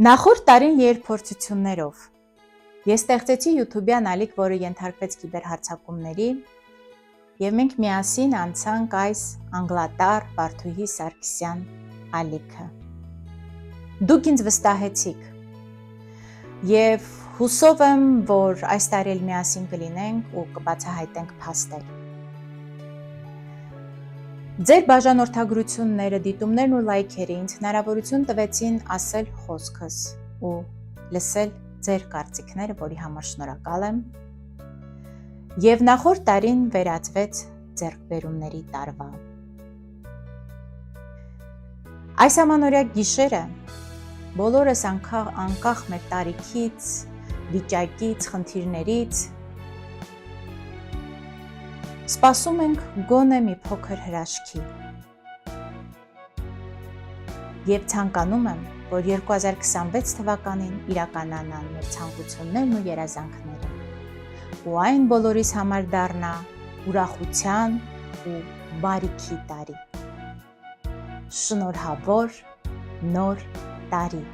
Նախորդ տարին երկփորձություններով ես ստեղծեցի YouTube-յան ալիք, որը ենթարկվեց կիբերհարձակումների, եւ մենք միասին անցանք այս անգլատար Վարդուհի Սարգսյան ալիքը։ Դուք ինձ վստահեցիք եւ հուսով եմ, որ այս տարի էլ միասին կլինենք ու կբացահայտենք փաստեր։ Ձեր բաժանորդագրությունները, դիտումներն ու լայքերը ինձ հնարավորություն տվեցին ասել խոսքս ու լսել ձեր կարծիքները, որի համար շնորհակալ եմ։ Եվ նախորդ տարին վերածվեց ձեռքբերումների տարվա։ Այս ամանորյա գիշերը բոլորս անկախ մեր տարիքից, վիճակից, խնդիրներից սպասում ենք գոնե մի փոքր հրաշքի եւ ցանկանում եմ, որ 2026 թվականին իրականանան մեր ցանկություններն ու երազանքները ու այն բոլորիս համար դառնա ուրախության ու բարիքի տարի։ Շնորհավոր նոր տարի։